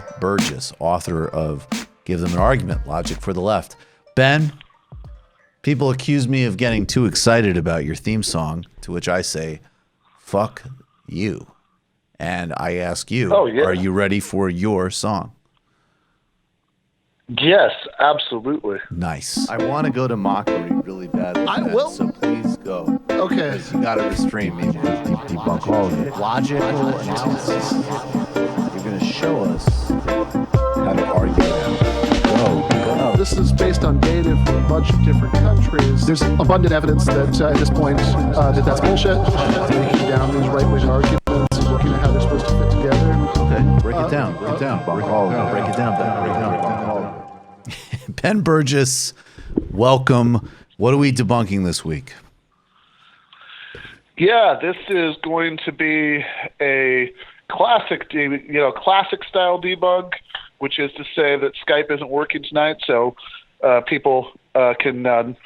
Ben Burgis, author of Give Them an Argument, Logic for the Left. Ben, people accuse me of getting too excited about your theme song, to which I say, fuck you. And I ask you, Are you ready for your song? Yes, absolutely. Nice. I want to go to mockery really badly, so please go. Okay. You got to restrain me. Debunk all of it. Logical analysis. You're going to show us how to argue that. Go. This is based on data from a bunch of different countries. There's abundant evidence that at this point that's bullshit. Breaking down these right-wing arguments and looking at how they're supposed to fit together. Okay, break it down. Break it down. Break it down, Ben. Ben Burgis, welcome. What are we debunking this week? Yeah, this is going to be a classic style debunk, which is to say that Skype isn't working tonight, so people can on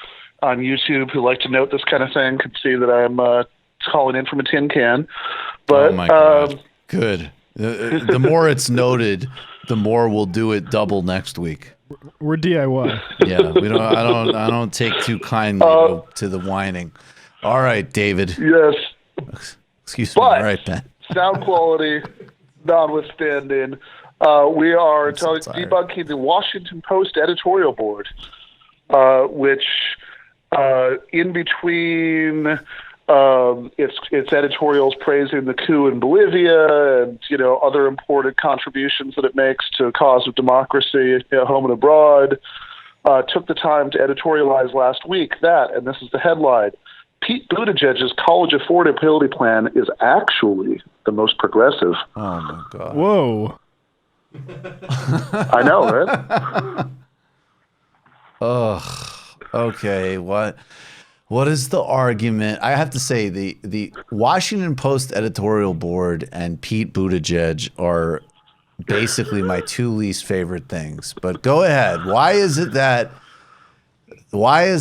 YouTube who like to note this kind of thing can see that I'm calling in from a tin can. But, oh my God, good. The more it's noted, the more we'll do it double next week. We're DIY. Yeah, we don't. I don't take too kindly to the whining. All right, David. Yes. Excuse me. All right, Ben. Sound quality notwithstanding, we are debunking the Washington Post editorial board, which in between its editorials praising the coup in Bolivia and other important contributions that it makes to the cause of democracy at home and abroad, took the time to editorialize last week that, and this is the headline, Pete Buttigieg's college affordability plan is actually the most progressive. Oh my God! Whoa! I know, right? Ugh. Okay. What is the argument? I have to say the Washington Post editorial board and Pete Buttigieg are basically my two least favorite things. But go ahead. Why is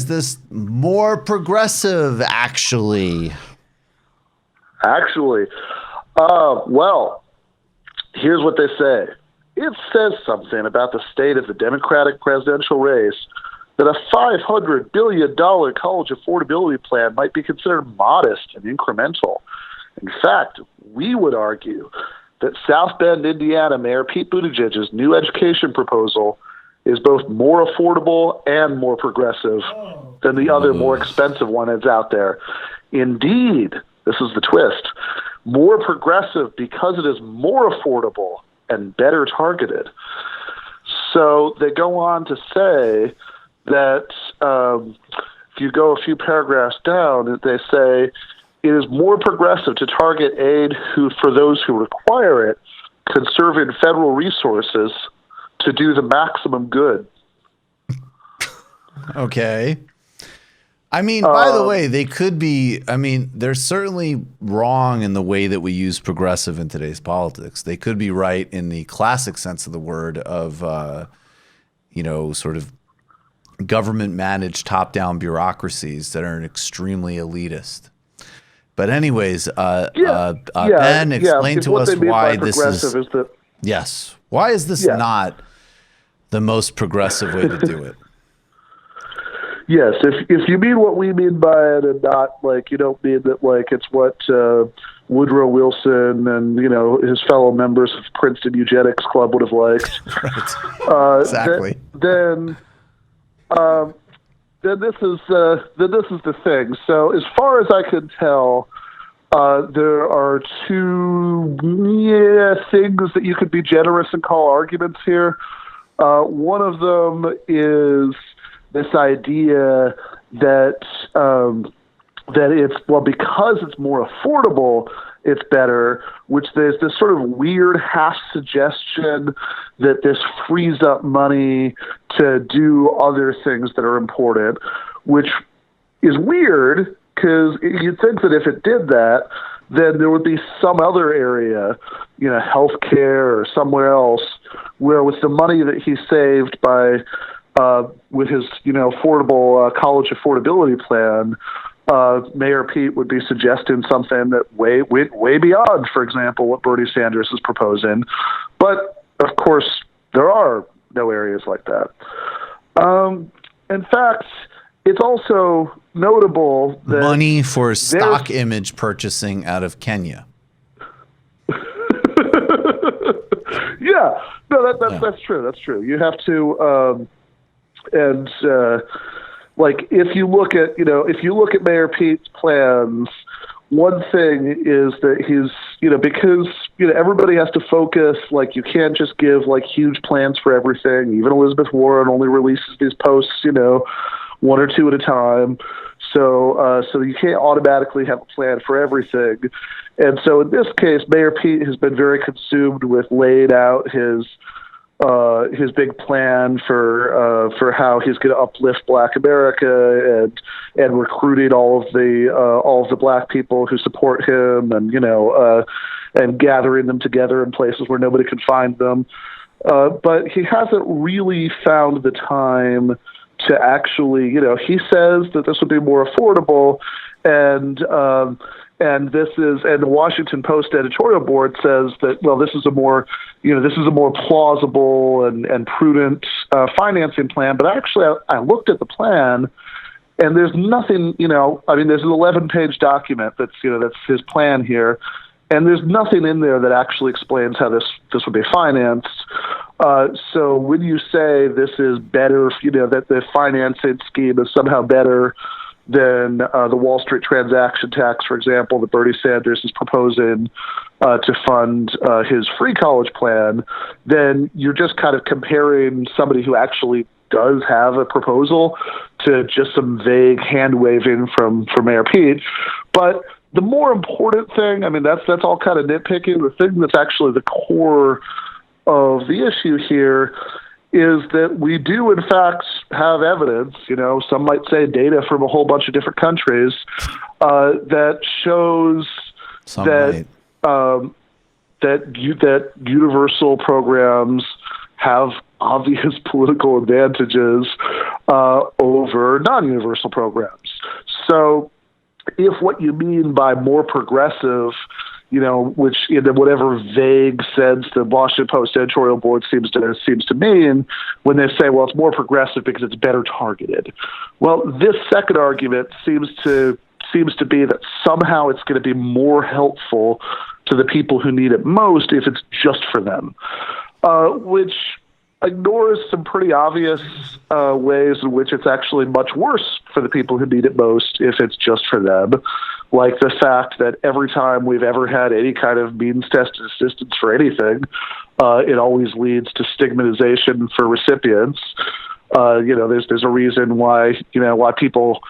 this more progressive, actually? Well, here's what they say. It says something about the state of the Democratic presidential race that a $500 billion college affordability plan might be considered modest and incremental. In fact, we would argue that South Bend, Indiana Mayor Pete Buttigieg's new education proposal is both more affordable and more progressive than the other more expensive one that's out there. Indeed, this is the twist, more progressive because it is more affordable and better targeted. So they go on to say that if you go a few paragraphs down, they say it is more progressive to target aid for those who require it, conserving federal resources to do the maximum good. Okay. I mean, by the way, they could be, they're certainly wrong in the way that we use progressive in today's politics. They could be right in the classic sense of the word of, sort of government-managed top-down bureaucracies that are extremely elitist. But anyways, Ben, explain to us why this is... Yes. Why is this not the most progressive way to do it? Yes, if you mean what we mean by it and not, you don't mean that, it's what Woodrow Wilson and, his fellow members of Princeton Eugenics Club would have liked. Right. Exactly. Then this is the thing. So as far as I can tell, there are two things that you could be generous and call arguments here. One of them is this idea that it's, because it's more affordable, it's better, which there's this sort of weird half suggestion that this frees up money to do other things that are important, which is weird because you'd think that if it did that, then there would be some other area, healthcare or somewhere else, where with the money that he saved by with his affordable college affordability plan, Mayor Pete would be suggesting something that way beyond, for example, what Bernie Sanders is proposing. But of course, there are no areas like that. In fact, it's also notable that money for stock image purchasing out of Kenya. Yeah, no, that's true. That's true. You have to, like if you look at Mayor Pete's plans, one thing is that he's, because everybody has to focus. Like you can't just give like huge plans for everything. Even Elizabeth Warren only releases these posts, one or two at a time. So you can't automatically have a plan for everything. And so in this case, Mayor Pete has been very consumed with laying out his big plan for how he's going to uplift Black America and recruiting all of the Black people who support him and gathering them together in places where nobody can find them. But he hasn't really found the time to actually, he says that this would be more affordable, and the Washington Post editorial board says that, well, this is a more plausible and prudent financing plan. But actually, I looked at the plan, and there's nothing, there's an 11-page document that's his plan here. And there's nothing in there that actually explains how this would be financed. So when you say this is better, that the financing scheme is somehow better than the Wall Street transaction tax, for example, that Bernie Sanders is proposing to fund his free college plan, then you're just kind of comparing somebody who actually does have a proposal to just some vague hand-waving from Mayor Pete. But the more important thing, that's all kind of nitpicking. The thing that's actually the core of the issue here is that we do, in fact, have evidence, some might say data from a whole bunch of different countries, that shows that universal programs have obvious political advantages over non-universal programs. So if what you mean by more progressive, which in whatever vague sense the Washington Post editorial board seems to mean when they say, well, it's more progressive because it's better targeted. Well, this second argument seems to be that somehow it's going to be more helpful to the people who need it most if it's just for them, which ignores some pretty obvious ways in which it's actually much worse for the people who need it most if it's just for them, like the fact that every time we've ever had any kind of means-tested assistance for anything, it always leads to stigmatization for recipients. There's a reason why people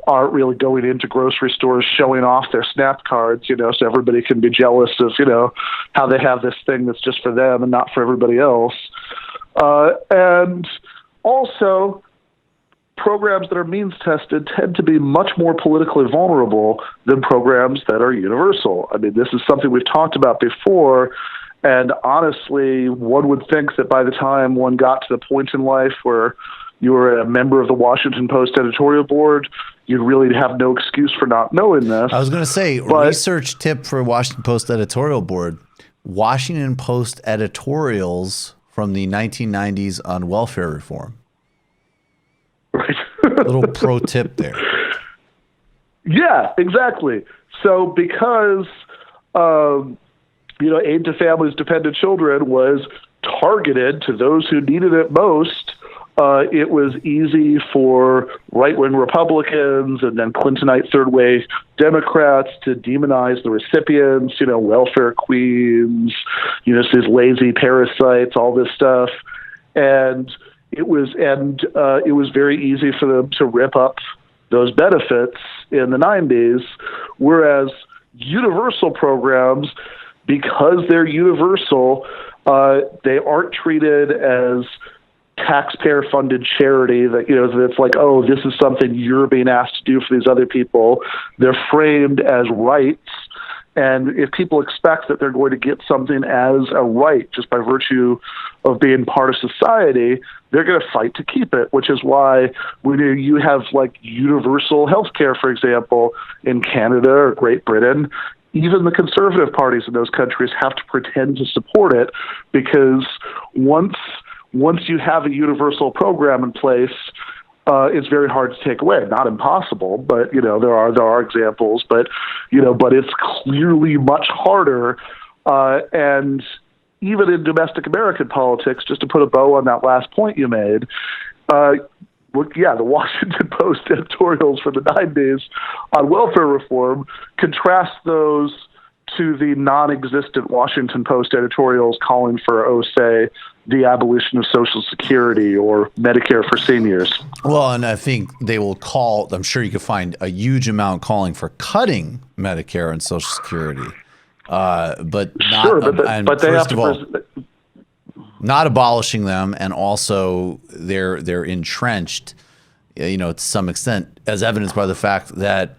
aren't really going into grocery stores showing off their SNAP cards, so everybody can be jealous of, how they have this thing that's just for them and not for everybody else. And also, programs that are means tested tend to be much more politically vulnerable than programs that are universal. This is something we've talked about before. And honestly, one would think that by the time one got to the point in life where you were a member of the Washington Post editorial board, you'd really have no excuse for not knowing this. I was going to say, research tip for Washington Post editorial board, Washington Post editorials from the 1990s on welfare reform. Right. Little pro tip there. Yeah, exactly. So because, aid to families, dependent children was targeted to those who needed it most, it was easy for right-wing Republicans and then Clintonite third-way Democrats to demonize the recipients, welfare queens, these lazy parasites, all this stuff. And it was very easy for them to rip up those benefits in the 90s, whereas universal programs, because they're universal, they aren't treated as taxpayer-funded charity that's like, oh, this is something you're being asked to do for these other people. They're framed as rights, and if people expect that they're going to get something as a right just by virtue of being part of society, they're going to fight to keep it, which is why when you have like universal health care, for example, in Canada or Great Britain, even the conservative parties in those countries have to pretend to support it, because once you have a universal program in place, it's very hard to take away. Not impossible, but there are examples, but it's clearly much harder. And even in domestic American politics, just to put a bow on that last point you made, the Washington Post editorials for the 90s on welfare reform contrast those to the non-existent Washington Post editorials calling for, say, the abolition of Social Security or Medicare for seniors. Well, and I think they will call, I'm sure you could find a huge amount calling for cutting Medicare and Social Security. But not, sure, but they have to not abolishing them, and also they're entrenched, to some extent, as evidenced by the fact that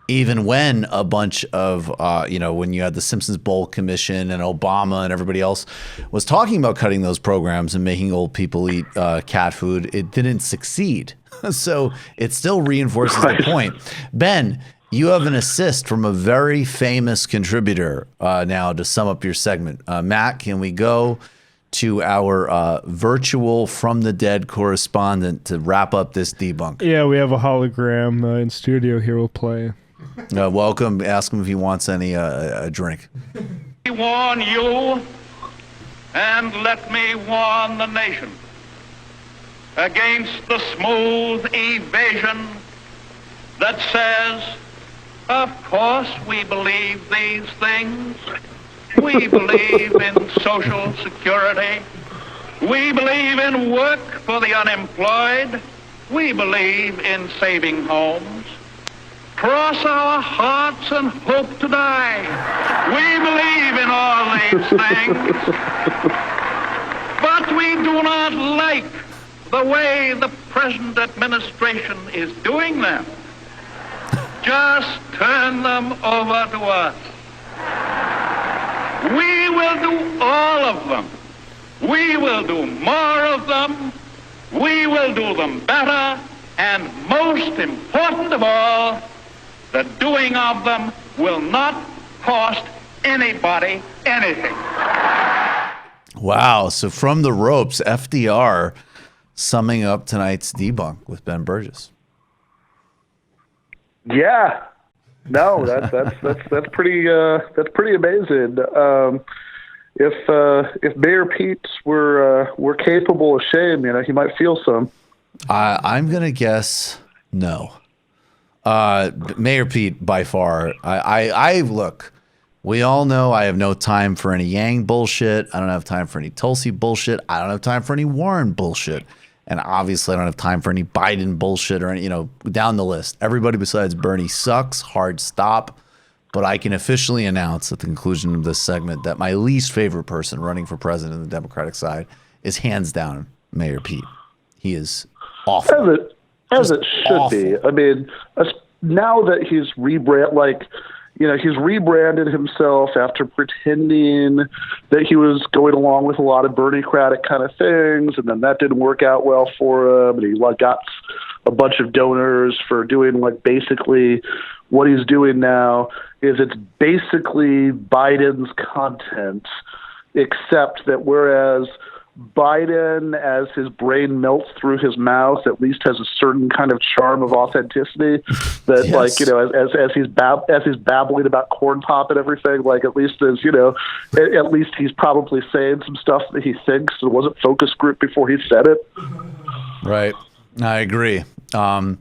even when a bunch of, when you had the Simpsons Bowl Commission and Obama and everybody else was talking about cutting those programs and making old people eat cat food, it didn't succeed. So it still reinforces the point. Ben, you have an assist from a very famous contributor now to sum up your segment. Matt, can we go to our virtual from the dead correspondent to wrap up this debunk? Yeah, we have a hologram in studio here. We'll play. Welcome. Ask him if he wants any a drink. I warn you, and let me warn the nation against the smooth evasion that says, of course we believe these things. We believe in Social Security. We believe in work for the unemployed. We believe in saving homes. Cross our hearts and hope to die. We believe in all these things. But we do not like the way the present administration is doing them. Just turn them over to us. We will do all of them. We will do more of them. We will do them better. And most important of all, the doing of them will not cost anybody anything. Wow. So from the ropes, FDR summing up tonight's debunk with Ben Burgis. Yeah. No, that's pretty amazing. If Mayor Pete were capable of shame, he might feel some. I'm gonna guess no. Mayor Pete, by far. I look. We all know I have no time for any Yang bullshit. I don't have time for any Tulsi bullshit. I don't have time for any Warren bullshit. And obviously, I don't have time for any Biden bullshit or any, down the list. Everybody besides Bernie sucks. Hard stop. But I can officially announce at the conclusion of this segment that my least favorite person running for president on the Democratic side is hands down Mayor Pete. He is awful. As it should awful. Be. I mean, now that he's he's rebranded himself after pretending that he was going along with a lot of Bernie-cratic kind of things, and then that didn't work out well for him, and he got a bunch of donors for doing basically what he's doing now is it's basically Biden's content, except that whereas Biden, as his brain melts through his mouth, at least has a certain kind of charm of authenticity that, yes. as he's babbling about corn pop and everything, at least at least he's probably saying some stuff that he thinks. It wasn't focus group before he said it. Right. I agree. All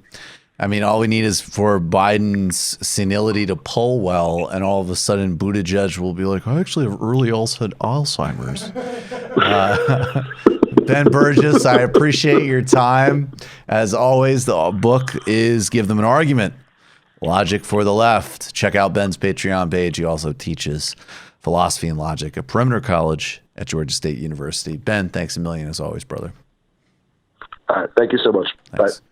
we need is for Biden's senility to pull well, and all of a sudden Buttigieg will be like, I actually have early Alzheimer's. Ben Burgis, I appreciate your time. As always, the book is Give Them an Argument, Logic for the Left. Check out Ben's Patreon page. He also teaches philosophy and logic at Perimeter College at Georgia State University. Ben, thanks a million as always, brother. All right, thank you so much. Thanks. Bye.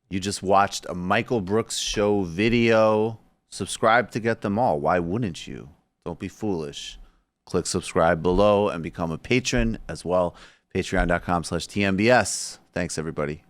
You just watched a Michael Brooks Show video. Subscribe to get them all. Why wouldn't you? Don't be foolish. Click subscribe below and become a patron as well. Patreon.com/TMBS. Thanks, everybody.